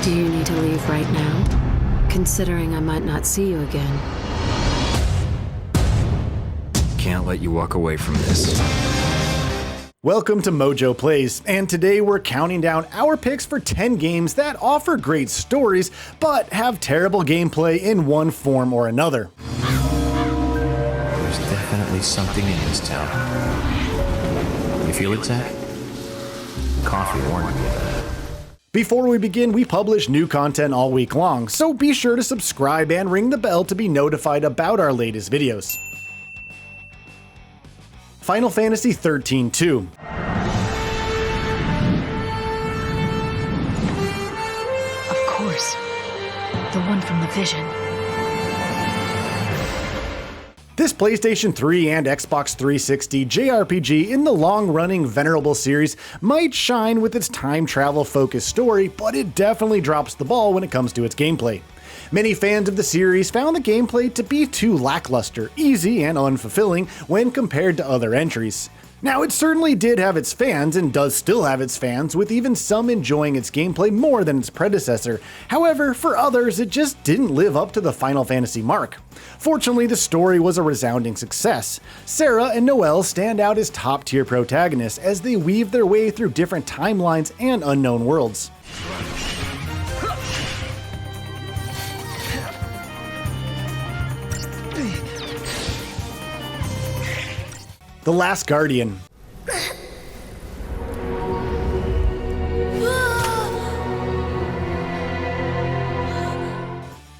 Do you need to leave right now? Considering I might not see you again. Can't let you walk away from this. Welcome to MojoPlays, and today we're counting down our picks for 10 games that offer great stories, but have terrible gameplay in one form or another. There's definitely something in this town. You feel it, Zach? Coffee warned me about it. Before we begin, we publish new content all week long, so be sure to subscribe and ring the bell to be notified about our latest videos. Final Fantasy XIII-2. Of course. The one from the Vision. This PlayStation 3 and Xbox 360 JRPG in the long-running Venerable series might shine with its time travel-focused story, but it definitely drops the ball when it comes to its gameplay. Many fans of the series found the gameplay to be too lackluster, easy, and unfulfilling when compared to other entries. Now, it certainly did have its fans, and does still have its fans, with even some enjoying its gameplay more than its predecessor. However, for others, it just didn't live up to the Final Fantasy mark. Fortunately, the story was a resounding success. Sarah and Noelle stand out as top-tier protagonists as they weave their way through different timelines and unknown worlds. The Last Guardian.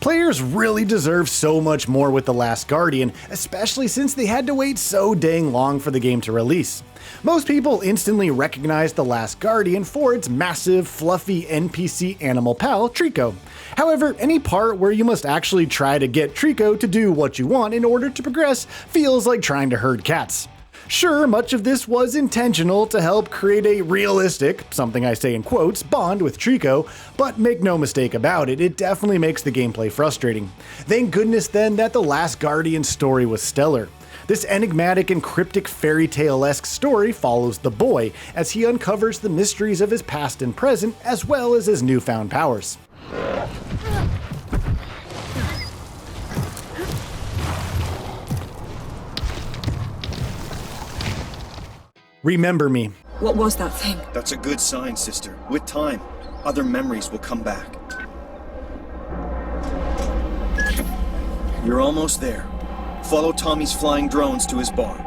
Players really deserve so much more with The Last Guardian, especially since they had to wait so dang long for the game to release. Most people instantly recognized The Last Guardian for its massive, fluffy NPC animal pal, Trico. However, any part where you must actually try to get Trico to do what you want in order to progress feels like trying to herd cats. Sure, much of this was intentional to help create a realistic, something I say in quotes, bond with Trico, but make no mistake about it, it definitely makes the gameplay frustrating. Thank goodness then that The Last Guardian story was stellar. This enigmatic and cryptic fairy tale-esque story follows the boy as he uncovers the mysteries of his past and present as well as his newfound powers. Remember Me. What was that thing? That's a good sign, sister. With time, other memories will come back. You're almost there. Follow Tommy's flying drones to his barn.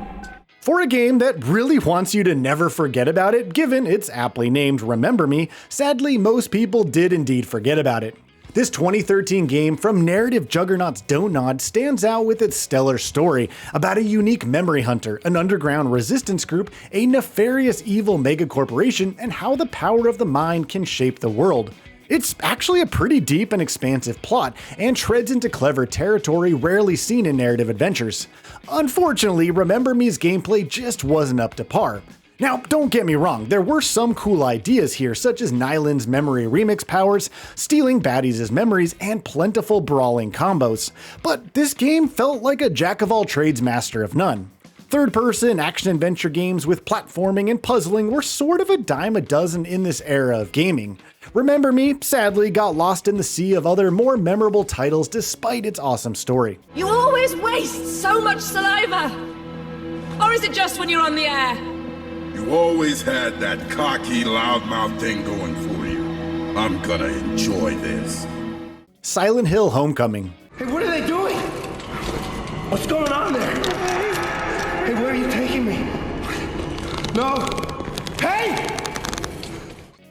For a game that really wants you to never forget about it, given it's aptly named Remember Me, sadly most people did indeed forget about it. This 2013 game from narrative juggernauts Don't Nod stands out with its stellar story about a unique memory hunter, an underground resistance group, a nefarious evil megacorporation, and how the power of the mind can shape the world. It's actually a pretty deep and expansive plot, and treads into clever territory rarely seen in narrative adventures. Unfortunately, Remember Me's gameplay just wasn't up to par. Now, don't get me wrong, there were some cool ideas here, such as Nyland's memory remix powers, stealing baddies' memories, and plentiful brawling combos. But this game felt like a jack-of-all-trades, master of none. Third-person action-adventure games with platforming and puzzling were sort of a dime a dozen in this era of gaming. Remember Me, sadly, got lost in the sea of other more memorable titles despite its awesome story. You always waste so much saliva! Or is it just when you're on the air? You always had that cocky, loudmouth thing going for you. I'm gonna enjoy this. Silent Hill Homecoming. Hey, what are they doing? What's going on there? Hey, where are you taking me? No. Hey!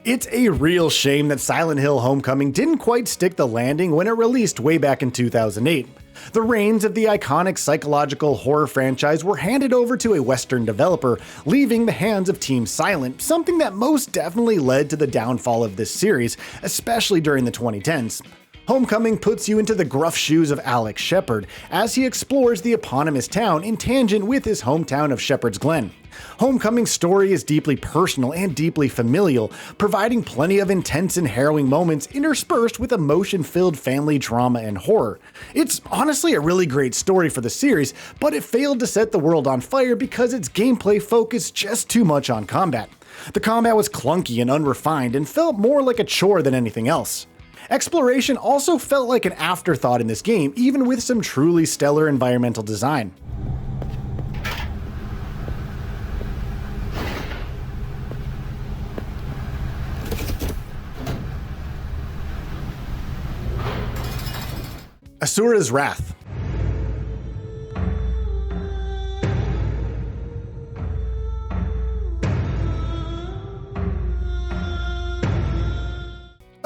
It's a real shame that Silent Hill Homecoming didn't quite stick the landing when it released way back in 2008. The reins of the iconic psychological horror franchise were handed over to a Western developer, leaving the hands of Team Silent, something that most definitely led to the downfall of this series, especially during the 2010s. Homecoming puts you into the gruff shoes of Alex Shepard as he explores the eponymous town in tangent with his hometown of Shepherd's Glen. Homecoming's story is deeply personal and deeply familial, providing plenty of intense and harrowing moments interspersed with emotion-filled family drama and horror. It's honestly a really great story for the series, but it failed to set the world on fire because its gameplay focused just too much on combat. The combat was clunky and unrefined and felt more like a chore than anything else. Exploration also felt like an afterthought in this game, even with some truly stellar environmental design. Asura's Wrath.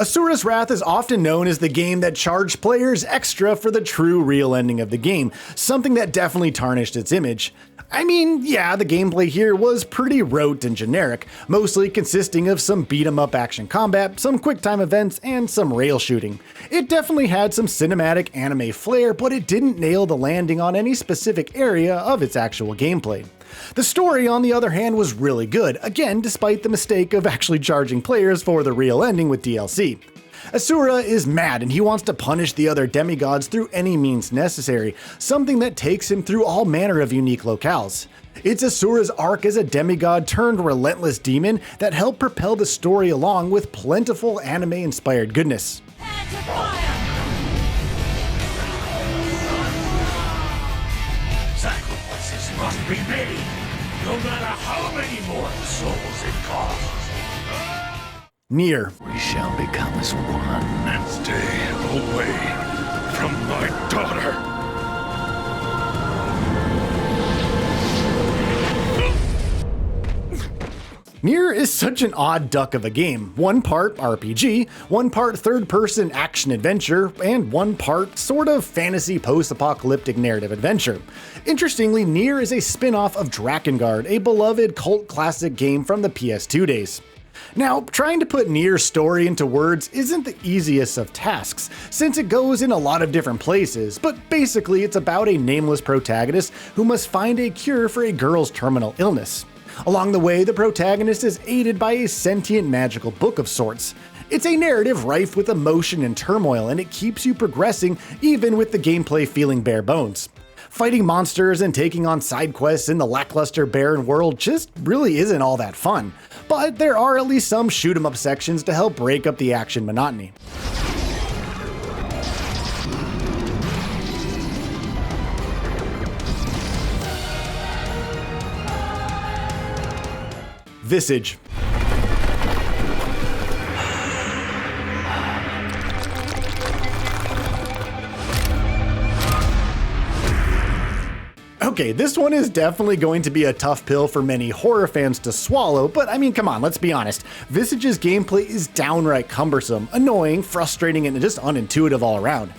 Asura's Wrath is often known as the game that charged players extra for the true real ending of the game, something that definitely tarnished its image. I mean, yeah, the gameplay here was pretty rote and generic, mostly consisting of some beat-em-up action combat, some quick-time events, and some rail shooting. It definitely had some cinematic anime flair, but it didn't nail the landing on any specific area of its actual gameplay. The story, on the other hand, was really good, again despite the mistake of actually charging players for the real ending with DLC. Asura is mad and he wants to punish the other demigods through any means necessary, something that takes him through all manner of unique locales. It's Asura's arc as a demigod turned relentless demon that helped propel the story along with plentiful anime-inspired goodness. Sacrifices must be made, no matter how many more souls it costs. Nier. We shall become as one. Stay away from my daughter. Nier is such an odd duck of a game. One part RPG, one part third-person action-adventure, and one part sort of fantasy post-apocalyptic narrative adventure. Interestingly, Nier is a spin-off of Drakengard, a beloved cult classic game from the PS2 days. Now, trying to put Nier's story into words isn't the easiest of tasks, since it goes in a lot of different places, but basically it's about a nameless protagonist who must find a cure for a girl's terminal illness. Along the way, the protagonist is aided by a sentient magical book of sorts. It's a narrative rife with emotion and turmoil, and it keeps you progressing even with the gameplay feeling bare bones. Fighting monsters and taking on side quests in the lackluster barren world just really isn't all that fun, but there are at least some shoot-em-up sections to help break up the action monotony. Visage. Okay, this one is definitely going to be a tough pill for many horror fans to swallow, but I mean, come on, let's be honest. Visage's gameplay is downright cumbersome, annoying, frustrating, and just unintuitive all around.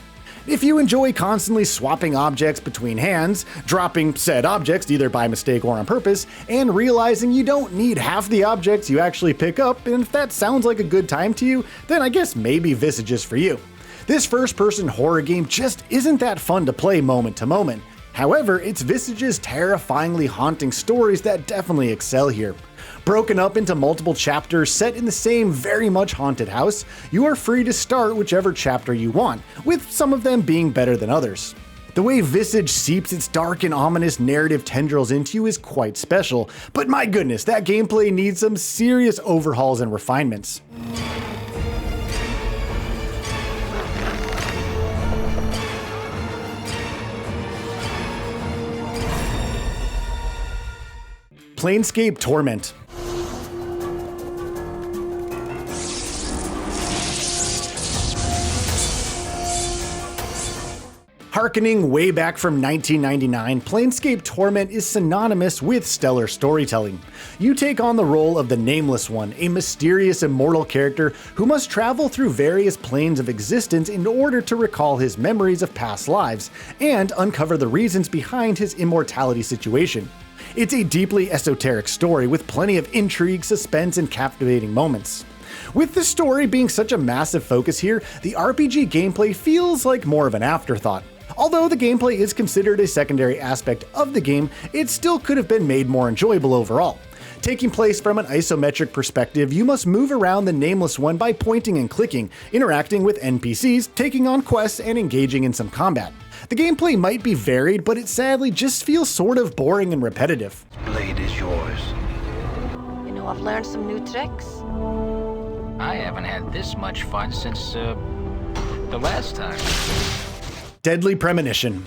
If you enjoy constantly swapping objects between hands, dropping said objects either by mistake or on purpose, and realizing you don't need half the objects you actually pick up, and if that sounds like a good time to you, then I guess maybe Visage is for you. This first-person horror game just isn't that fun to play moment to moment. However, it's Visage's terrifyingly haunting stories that definitely excel here. Broken up into multiple chapters set in the same very much haunted house, you are free to start whichever chapter you want, with some of them being better than others. The way Visage seeps its dark and ominous narrative tendrils into you is quite special, but my goodness, that gameplay needs some serious overhauls and refinements. Planescape Torment. Harkening way back from 1999, Planescape Torment is synonymous with stellar storytelling. You take on the role of the Nameless One, a mysterious immortal character who must travel through various planes of existence in order to recall his memories of past lives, and uncover the reasons behind his immortality situation. It's a deeply esoteric story with plenty of intrigue, suspense, and captivating moments. With the story being such a massive focus here, the RPG gameplay feels like more of an afterthought. Although the gameplay is considered a secondary aspect of the game, it still could have been made more enjoyable overall. Taking place from an isometric perspective, you must move around the Nameless One by pointing and clicking, interacting with NPCs, taking on quests, and engaging in some combat. The gameplay might be varied, but it sadly just feels sort of boring and repetitive. Blade is yours. You know, I've learned some new tricks. I haven't had this much fun since, the last time. Deadly Premonition.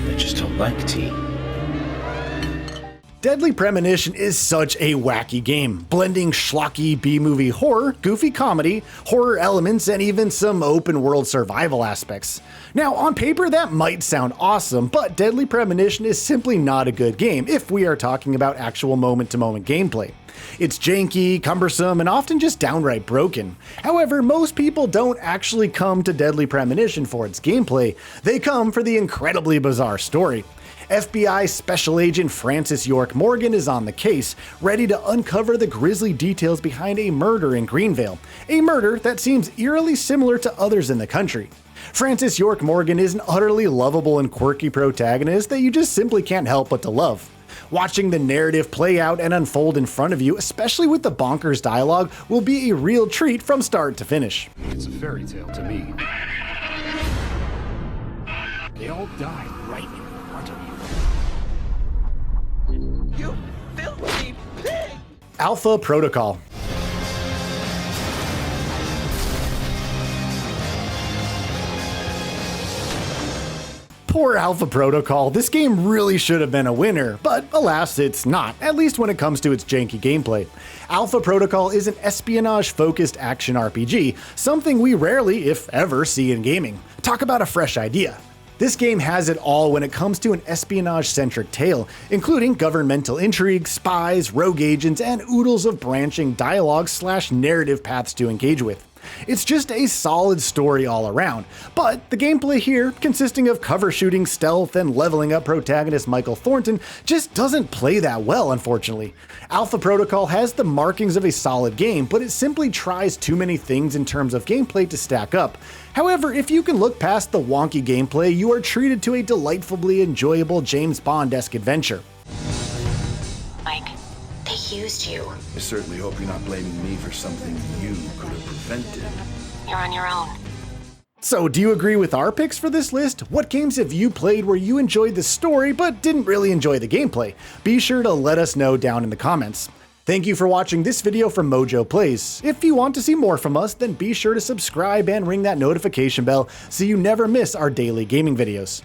I just don't like tea. Deadly Premonition is such a wacky game, blending schlocky B-movie horror, goofy comedy, horror elements, and even some open-world survival aspects. Now, on paper that might sound awesome, but Deadly Premonition is simply not a good game if we are talking about actual moment-to-moment gameplay. It's janky, cumbersome, and often just downright broken. However, most people don't actually come to Deadly Premonition for its gameplay, they come for the incredibly bizarre story. FBI Special Agent Francis York Morgan is on the case, ready to uncover the grisly details behind a murder in Greenvale, a murder that seems eerily similar to others in the country. Francis York Morgan is an utterly lovable and quirky protagonist that you just simply can't help but to love. Watching the narrative play out and unfold in front of you, especially with the bonkers dialogue, will be a real treat from start to finish. It's a fairy tale to me. They all died right in front of you. You filthy pig! Alpha Protocol. Poor Alpha Protocol, this game really should have been a winner, but alas it's not, at least when it comes to its janky gameplay. Alpha Protocol is an espionage-focused action RPG, something we rarely, if ever, see in gaming. Talk about a fresh idea. This game has it all when it comes to an espionage-centric tale, including governmental intrigue, spies, rogue agents, and oodles of branching dialogue/narrative paths to engage with. It's just a solid story all around, but the gameplay here, consisting of cover shooting, stealth, and leveling up protagonist Michael Thornton, just doesn't play that well, unfortunately. Alpha Protocol has the markings of a solid game, but it simply tries too many things in terms of gameplay to stack up. However, if you can look past the wonky gameplay, you are treated to a delightfully enjoyable James Bond-esque adventure. Mike, they used you. I certainly hope you're not blaming me for something you could have prevented. You're on your own. So do you agree with our picks for this list? What games have you played where you enjoyed the story but didn't really enjoy the gameplay? Be sure to let us know down in the comments. Thank you for watching this video from MojoPlays. If you want to see more from us, then be sure to subscribe and ring that notification bell so you never miss our daily gaming videos.